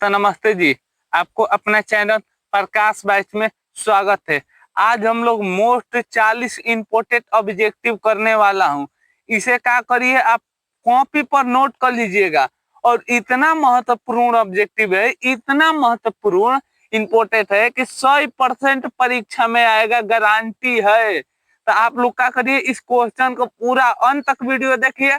तो नमस्ते जी। आपको अपना चैनल प्रकाश बैच में स्वागत है। आज हम लोग मोस्ट 40 इम्पोर्टेंट ऑब्जेक्टिव करने वाला हूं। इसे क्या करिए, आप कॉपी पर नोट कर लीजिएगा। और इतना महत्वपूर्ण ऑब्जेक्टिव है, इतना महत्वपूर्ण इम्पोर्टेंट है कि 100% परीक्षा में आएगा, गारंटी है। तो आप लोग क्या करिए, इस क्वेश्चन को पूरा अंत तक वीडियो देखिए।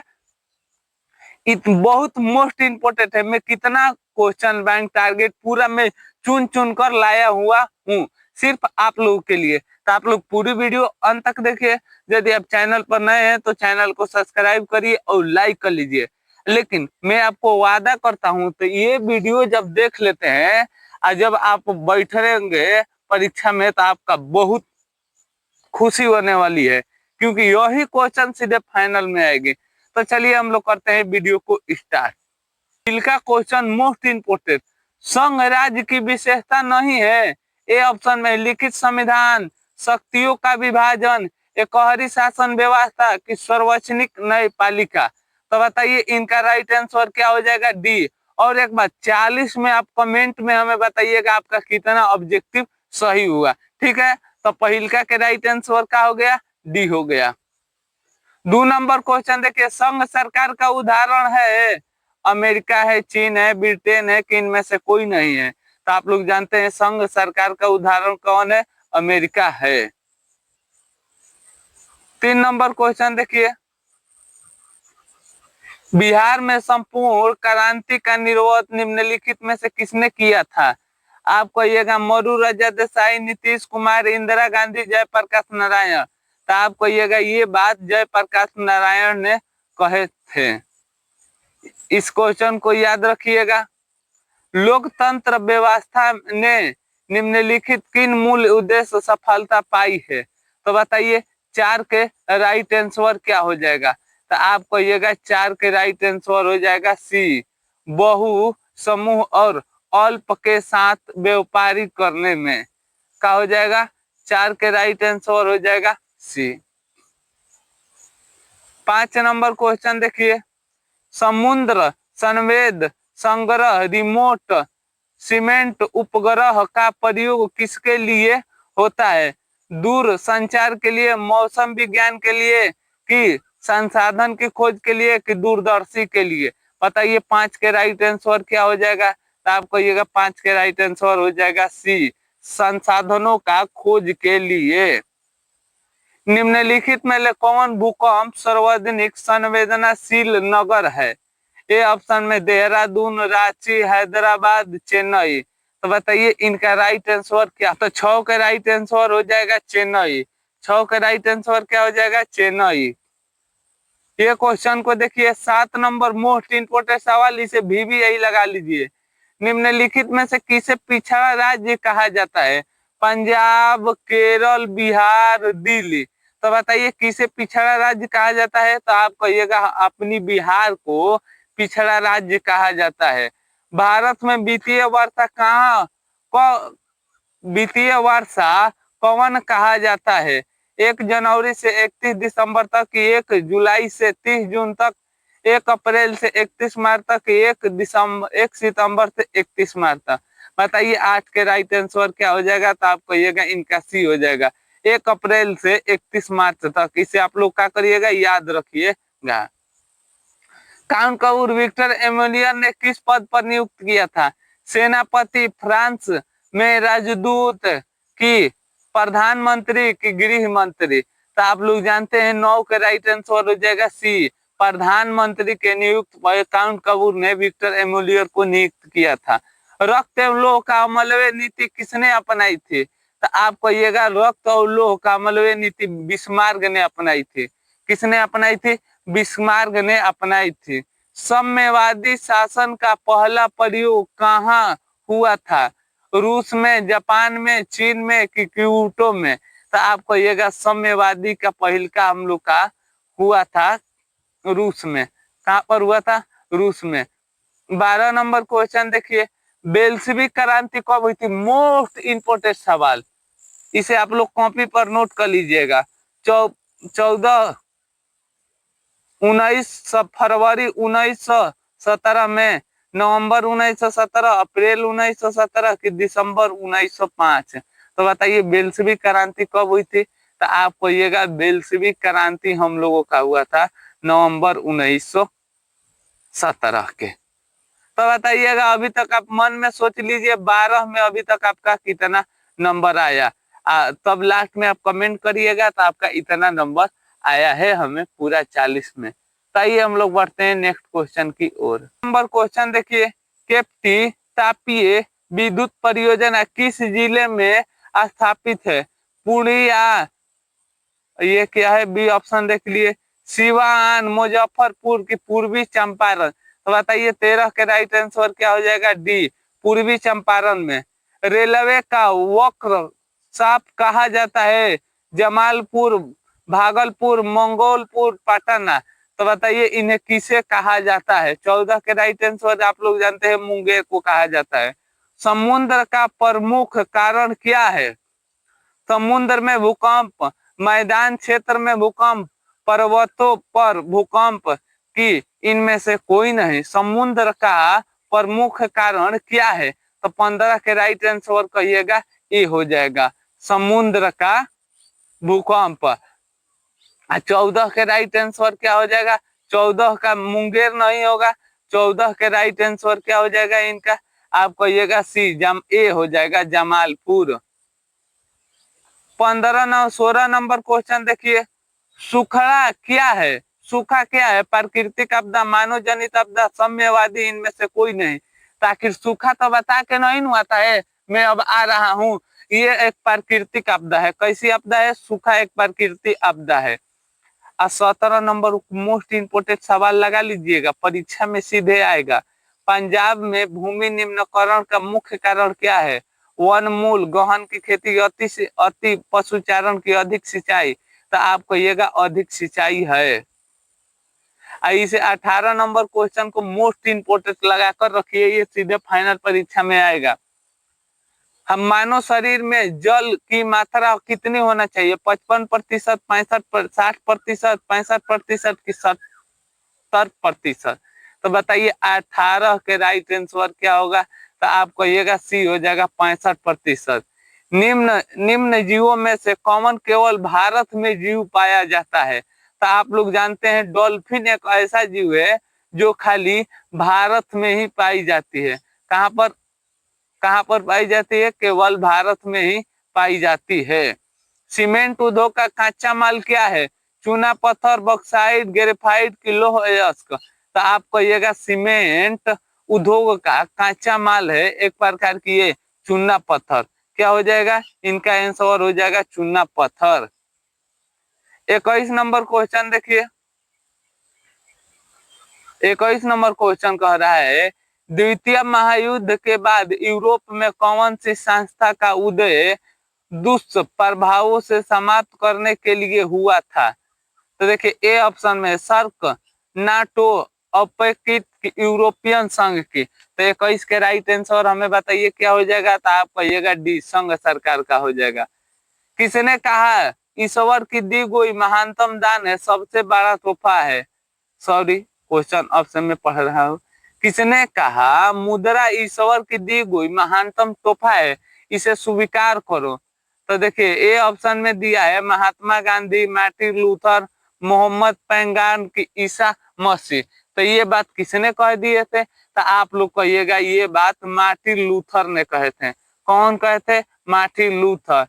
बहुत मोस्ट इम्पोर्टेंट है। मैं कितना क्वेश्चन बैंक टारगेट पूरा मैं चुन चुन कर लाया हुआ हूँ सिर्फ आप लोगों के लिए। तो आप लोग पूरी वीडियो अंत तक देखिए। यदि आप चैनल पर नए हैं तो चैनल को सब्सक्राइब करिए और लाइक कर लीजिए। लेकिन मैं आपको वादा करता हूं, तो ये वीडियो जब देख लेते हैं और जब आप बैठेंगे परीक्षा में तो आपका बहुत खुशी होने वाली है, क्योंकि यही क्वेश्चन सीधे फाइनल में आएगी। तो चलिए हम लोग करते हैं वीडियो को स्टार्ट। इनका क्वेश्चन मोस्ट इम्पोर्टेंट, संघ राज्य की विशेषता नहीं है। ए ऑप्शन में लिखित संविधान, शक्तियों का विभाजन, एकहरी शासन व्यवस्था की सार्वजनिक न्यायपालिका। तो बताइए इनका राइट आंसर क्या हो जाएगा? डी। और एक बात 40 में आप कमेंट में हमें बताइएगा आपका कितना ऑब्जेक्टिव सही हुआ, ठीक है? तो पहिलका के राइट आंसर क्या हो गया? डी हो गया। 2 नंबर क्वेश्चन देखिए, संघ सरकार का उदाहरण है अमेरिका है, चीन है, ब्रिटेन है कि इनमें से कोई नहीं है? तो आप लोग जानते हैं संघ सरकार का उदाहरण कौन है? अमेरिका है। 3 नंबर क्वेश्चन देखिए, बिहार में संपूर्ण क्रांति का निर्वोध निम्नलिखित में से किसने किया था? आप कहिएगा मोरू रजा देसाई, नीतीश कुमार, इंदिरा गांधी, जयप्रकाश नारायण। तो आप कहिएगा ये बात जयप्रकाश नारायण ने कहे थे। इस क्वेश्चन को याद रखिएगा। लोकतंत्र व्यवस्था ने निम्नलिखित किन मूल उद्देश्य सफलता पाई है? तो बताइए 4 के राइट आंसर क्या हो जाएगा? तो आप कहिएगा 4 के राइट आंसर हो जाएगा सी, बहु समूह और अल्प के साथ व्यापारी करने में। क्या हो जाएगा? 4 के राइट आंसर हो जाएगा सी। 5 नंबर क्वेश्चन देखिए, समुद्र संवेद संग्रह रिमोट सीमेंट उपग्रह का प्रयोग किसके लिए होता है? दूर संचार के लिए, मौसम विज्ञान के लिए, कि संसाधन की खोज के लिए, कि दूरदर्शी के लिए? बताइए 5 के राइट आंसर क्या हो जाएगा? तो आप कहिएगा 5 के राइट आंसर हो जाएगा सी, संसाधनों का खोज के लिए। निम्नलिखित में से कौन भूकंप सर्वाधिक संवेदनशील नगर है? ए ऑप्शन में देहरादून, रांची, हैदराबाद, चेन्नई। तो बताइए इनका राइट आंसर क्या? तो 6 का राइट आंसर हो जाएगा चेन्नई। 6 का राइट आंसर क्या हो जाएगा? चेन्नई। ये क्वेश्चन को देखिए, 7 नंबर मोस्ट इंपोर्टेंट सवाल, इसे भी यही लगा लीजिए। निम्नलिखित में से किसे पिछड़ा राज्य कहा जाता है? पंजाब, केरल, बिहार, दिल्ली। तो बताइए किसे पिछड़ा राज्य कहा जाता है? तो आप कहिएगा अपनी बिहार को पिछड़ा राज्य कहा जाता है। भारत में वित्तीय वर्षा कहाँ को वित्तीय वर्षा कौन कहा जाता है? 1 जनवरी से 31 दिसंबर तक, 1 जुलाई से 30 जून तक, 1 अप्रैल से 31 मार्च तक, 1 सितंबर से 31 मार्च तक। बताइए 8 के राइट आंसर क्या हो जाएगा? तो आप कहिएगा इनका सी हो जाएगा, 1 अप्रैल से 31 मार्च तक। इसे आप लोग क्या करिएगा, याद रखिएगा। काउंट कपूर विक्टर एमुलियन ने किस पद पर नियुक्त किया था? सेनापति, फ्रांस में राजदूत, की प्रधानमंत्री, की गृह मंत्री? तो आप लोग जानते हैं 9 के राइट आंसर हो जाएगा सी, प्रधानमंत्री के नियुक्त काउंट कपूर ने विक्टर एमुलियर को नियुक्त किया था। रक्त एवं लोह का अमलवे नीति किसने अपनाई थी? तो आप कहिएगा रक्त और लोह का अमलवे नीति बिस्मार्क ने अपनाई थी। किसने अपनाई थी? बिस्मार्क ने अपनाई थी। साम्यवादी शासन का पहला प्रयोग कहाँ हुआ था? रूस में, जापान में, चीन में, कि क्योटो में? तो आप कहिएगा साम्यवादी का पहलका हम लोग का हुआ था रूस में। कहाँ पर हुआ था? रूस में। 12 नंबर क्वेश्चन देखिए, बेल्शेविक क्रांति कब हुई थी? मोस्ट इंपोर्टेंट सवाल, इसे आप लोग कॉपी पर नोट कर लीजिएगा। 19 फरवरी 1917 में नवंबर 1917, अप्रैल 1917 कि दिसंबर 1905? तो बताइए बेल्शेविक क्रांति कब हुई थी? तो आप कहिएगा बेल्शेविक क्रांति हम लोगों का हुआ था नवंबर 1917 के। तो बताइएगा अभी तक आप मन में सोच लीजिए 12 में अभी तक आपका कितना नंबर आया। तब लास्ट में आप कमेंट करिएगा तो आपका इतना नंबर आया है हमें पूरा 40 में। तो आइए हम लोग बढ़ते हैं नेक्स्ट क्वेश्चन की ओर। नंबर क्वेश्चन देखिए, केप्टी तापीय विद्युत परियोजना किस जिले में स्थापित है? पूर्णिया, ये क्या है? बी ऑप्शन देख लिए, सिवान, मुजफ्फरपुर की पूर्वी चंपारण? तो बताइए 13 के राइट आंसर क्या हो जाएगा? डी, पूर्वी चंपारण में। रेलवे का वक्र साफ कहा जाता है? जमालपुर, भागलपुर, मंगोलपुर, पटना? तो बताइए इन्हें किसे कहा जाता है? 14 के राइट आंसर आप लोग जानते हैं मुंगेर को कहा जाता है। समुद्र का प्रमुख कारण क्या है? समुद्र में भूकंप, मैदान क्षेत्र में भूकंप, पर्वतों पर भूकंप की इनमें से कोई नहीं। समुद्र का प्रमुख कारण क्या है? तो 15 के राइट आंसर कहिएगा ये हो जाएगा समुद्र का भूकंप। 14 के राइट आंसर क्या हो जाएगा? 14 का मुंगेर नहीं होगा। 14 के राइट आंसर क्या हो जाएगा इनका? आप कहिएगा सी, ए हो जाएगा जमालपुर। 16 नंबर क्वेश्चन देखिए, सूखा क्या है? सूखा क्या है? प्राकृतिक आपदा, मानव जनित आपदा, साम्यवादी, इनमें से कोई नहीं। ताकि सूखा तो बता के नहीं आता है, मैं अब आ रहा हूँ। ये एक प्राकृतिक आपदा है। कैसी आपदा है? सूखा एक प्राकृतिक आपदा है। 17 नंबर मोस्ट इंपोर्टेंट सवाल लगा लीजिएगा, परीक्षा में सीधे आएगा। पंजाब में भूमि निम्नीकरण का मुख्य कारण क्या है? वन मूल, गहन की खेती, अति पशुचारण की अधिक सिंचाई? तो आप कहिएगा अधिक सिंचाई है। इसे 18 नंबर क्वेश्चन को मोस्ट इंपोर्टेंट लगाकर रखिए, ये सीधे फाइनल परीक्षा में आएगा। हम मानव शरीर में जल की मात्रा कितनी होना चाहिए? 55%, 65%, 60%, 65% की 70%? तो बताइए 18 के राइट आंसर क्या होगा? तो आप कहिएगा सी हो जाएगा 65%। निम्न जीवों में से कौन केवल भारत में जीव पाया जाता है? तो आप लोग जानते हैं डॉल्फिन एक ऐसा जीव है जो खाली भारत में ही पाई जाती है। कहाँ पर पाई जाती है? केवल भारत में ही पाई जाती है। सीमेंट उद्योग का कच्चा माल क्या है? चूना पत्थर, बॉक्साइट, ग्रेफाइट की लौह अयस्क? तो आप कहिएगा सीमेंट उद्योग का कच्चा माल है एक प्रकार की ये चूना पत्थर। क्या हो जाएगा? इनका आंसर हो जाएगा चूना पत्थर। 21 नंबर क्वेश्चन देखिए, 21 नंबर क्वेश्चन कह रहा है, द्वितीय महायुद्ध के बाद यूरोप में कौन सी संस्था का उदय दुष्प्रभावों से समाप्त करने के लिए हुआ था? तो देखिए ए ऑप्शन में सर्क, नाटो, अपेक्षित यूरोपियन संघ की? तो 21 के राइट आंसर हमें बताइए क्या हो जाएगा? तो आप कहिएगा डी, संघ सरकार का हो जाएगा। किसने कहा ईश्वर की दी गई महानतम दान है, सबसे बड़ा तोहफा है? सॉरी, क्वेश्चन ऑप्शन में पढ़ रहा हूँ। किसने कहा मुद्रा ईश्वर की दी गई महानतम तोहफा है, इसे स्वीकार करो? तो देखिए ए ऑप्शन में दिया है महात्मा गांधी, मार्टिन लूथर, मोहम्मद पैगंबर की ईसा मसीह। तो ये बात किसने कह दिए थे? तो आप लोग कहिएगा ये बात मार्टिन लूथर ने कहे थे। कौन कहे थे? Martin Luther.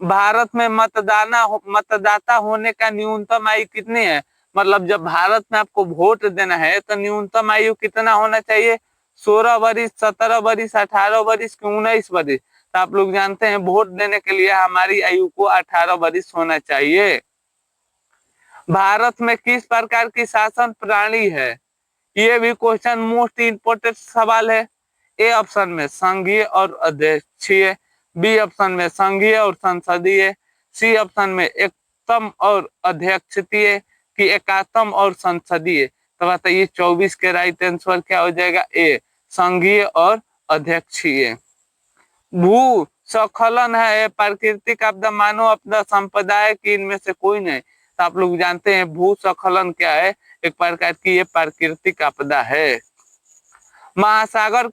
भारत में मतदाता होने का न्यूनतम आयु कितनी है? मतलब जब भारत में आपको वोट देना है तो न्यूनतम आयु कितना होना चाहिए? 16 वर्ष, 17 वर्ष, 18 वर्ष, 19 वर्ष? तो आप लोग जानते हैं वोट देने के लिए हमारी आयु को 18 वर्ष होना चाहिए। भारत में किस प्रकार की शासन प्रणाली है? ये भी क्वेश्चन मोस्ट इंपोर्टेंट सवाल है। ए ऑप्शन में संघीय और अध्यक्षीय, बी ऑप्शन में संघीय और संसदीय, सी ऑप्शन में एकतम और अध्यक्षीय की एकात्म और संसदीय? तो बताइए 24 के राइट आंसर क्या हो जाएगा? ए, संघीय और अध्यक्षीय। भू स्खलन है प्राकृतिक आपदा, मानव आपदा, संप्रदाय की इनमें से कोई नहीं? तो आप लोग जानते हैं भू स्खलन क्या है? एक प्रकार की ये प्राकृतिक आपदा है। महासागर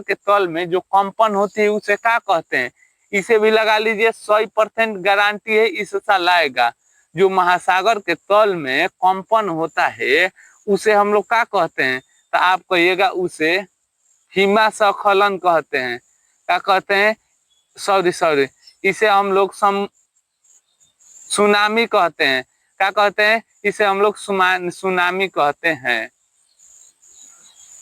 के तल में जो कंपन होती है उसे क्या कहते हैं? इसे भी लगा लीजिए, 100% गारंटी है इस साल आएगा। जो महासागर के तल में कंपन होता है उसे हम लोग क्या कहते हैं? तो आप कहिएगा उसे हिमस्खलन कहते हैं। क्या कहते हैं? सॉरी, इसे हम लोग सुनामी कहते हैं। क्या कहते हैं? इसे हम लोग सुनामी कहते हैं।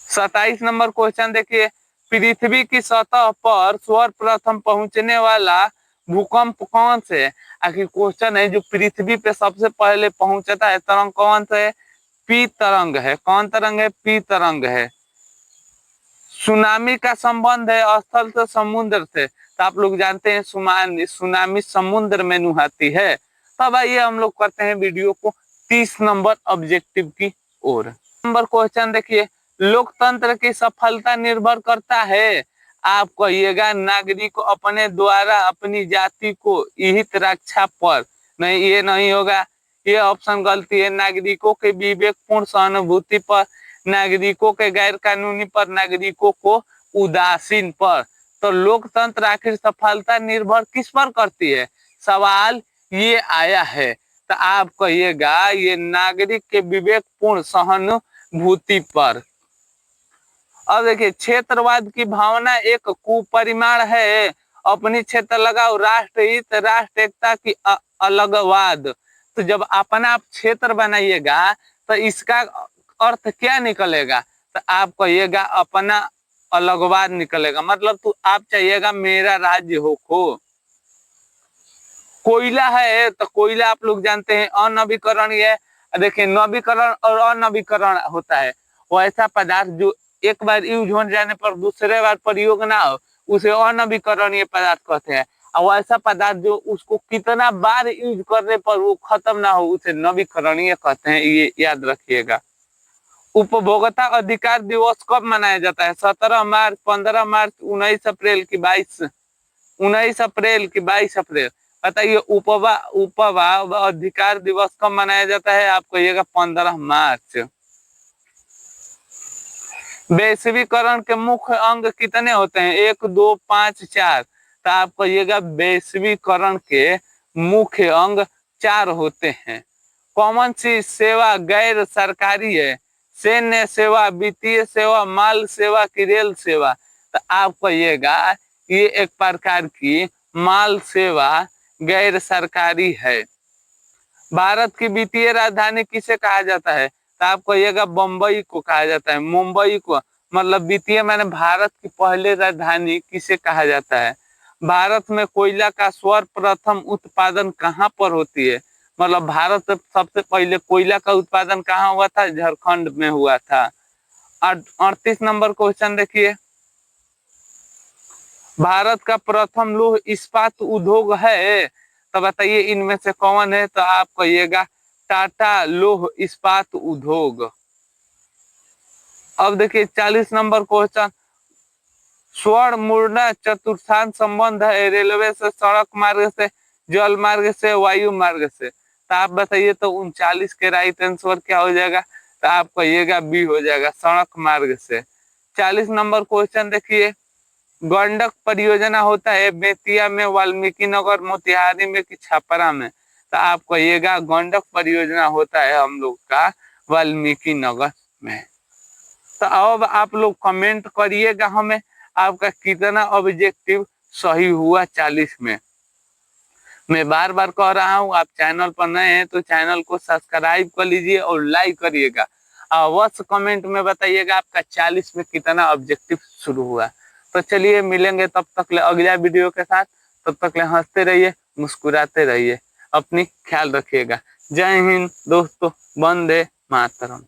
27 नंबर क्वेश्चन देखिए, पृथ्वी की सतह पर सर्वप्रथम पहुंचने वाला भूकंप कौन से है? आखिर क्वेश्चन है जो पृथ्वी पे सबसे पहले पहुंचता है तरंग कौन सा है? पी तरंग है। कौन तरंग है? पी तरंग है। सुनामी का संबंध है स्थल से समुद्र से, तो आप लोग जानते हैं सुनामी समुद्र में नुहाती है। तब आइए हम लोग करते हैं वीडियो को 30 नंबर ऑब्जेक्टिव की ओर। नंबर क्वेश्चन देखिए, लोकतंत्र की सफलता निर्भर करता है, आप कहिएगा नागरिक अपने द्वारा अपनी जाति को विहित रक्षा पर। नहीं, ये नहीं होगा, ये ऑप्शन गलती है। नागरिकों के विवेकपूर्ण सहानुभूति पर, नागरिकों के गैर कानूनी पर, नागरिकों को उदासीन पर। तो लोकतंत्र आखिर सफलता निर्भर किस पर करती है? सवाल ये आया है, तो आप कहिएगा ये नागरिक के विवेकपूर्ण सहानुभूति पर। अब देखिए, क्षेत्रवाद की भावना एक कुपरिमाण है, अपनी क्षेत्र लगाओ, राष्ट्र हित, राष्ट्र एकता की अलगवाद। तो जब अपना आप क्षेत्र बनाइएगा तो इसका अर्थ क्या निकलेगा? तो आप कहिएगा अपना अलगवाद निकलेगा। मतलब तो आप चाहिएगा मेरा राज्य हो खो। कोयला है तो कोयला आप लोग जानते हैं अनवीकरणीय। देखिए, नवीकरण और अनवीकरण होता है, वो ऐसा पदार्थ जो एक बार यूज हो जाने पर दूसरे बार प्रयोग ना हो उसे अनवीकरणीय पदार्थ कहते हैं। और ऐसा पदार्थ जो उसको कितना बार यूज करने पर वो खत्म ना हो उसे नवीकरणीय कहते हैं। ये याद रखिएगा। उपभोक्ता अधिकार दिवस कब मनाया जाता है? 17 मार्च, 15 मार्च, 19 अप्रैल की 19 अप्रैल की 22 अप्रैल। बताइए उपभोक्ता अधिकार दिवस कब मनाया जाता है? आप कहिएगा 15 मार्च। वैश्वीकरण के मुख्य अंग कितने होते हैं? 1, 2, 5, 4। तो आप कहिएगा वैश्वीकरण के मुख्य अंग 4 होते हैं। कौन सी सेवा गैर सरकारी है? सैन्य सेवा, वित्तीय सेवा, माल सेवा की रेल सेवा। तो आप कहिएगा ये एक प्रकार की माल सेवा गैर सरकारी है। भारत की वित्तीय राजधानी किसे कहा जाता है? तो आप कहिएगा बम्बई को कहा जाता है। मुंबई को, मतलब वित्तीय मैंने भारत की पहले राजधानी किसे कहा जाता है? भारत में कोयला का सर्वप्रथम उत्पादन कहाँ पर होती है? मतलब भारत सबसे पहले कोयला का उत्पादन कहाँ हुआ था? झारखंड में हुआ था। 38 नंबर क्वेश्चन देखिए, भारत का प्रथम लौह इस्पात उद्योग है, तो बताइए इनमें से कौन है? तो आप कहिएगा टाटा लौह इस्पात उद्योग। अब देखिए 40 नंबर क्वेश्चन, स्वर्ण मूर्णा चतुर्थांश संबंध है रेलवे से, सड़क मार्ग से, जल मार्ग से, वायु मार्ग से। तो आप बताइए तो 39 के राइट आंसर क्या हो जाएगा? तो आप कहिएगा बी हो जाएगा, सड़क मार्ग से। 40 नंबर क्वेश्चन देखिए, गंडक परियोजना होता है बेतिया में, वाल्मीकि नगर, मोतिहारी में कि छपरा में? तो आप कहिएगा गंडक परियोजना होता है हम लोग का वाल्मीकि नगर में। तो अब आप लोग कमेंट करिएगा हमें आपका कितना ऑब्जेक्टिव सही हुआ 40 में। मैं बार बार कह रहा हूँ, आप चैनल पर नए हैं तो चैनल को सब्सक्राइब कर लीजिए और लाइक करिएगा। अवश्य कमेंट में बताइएगा आपका 40 में कितना ऑब्जेक्टिव शुरू हुआ। तो चलिए मिलेंगे तब तक ले अगला वीडियो के साथ। तब तक ले हंसते रहिए, मुस्कुराते रहिए, अपनी ख्याल रखिएगा। जय हिंद दोस्तों, वंदे मातरम।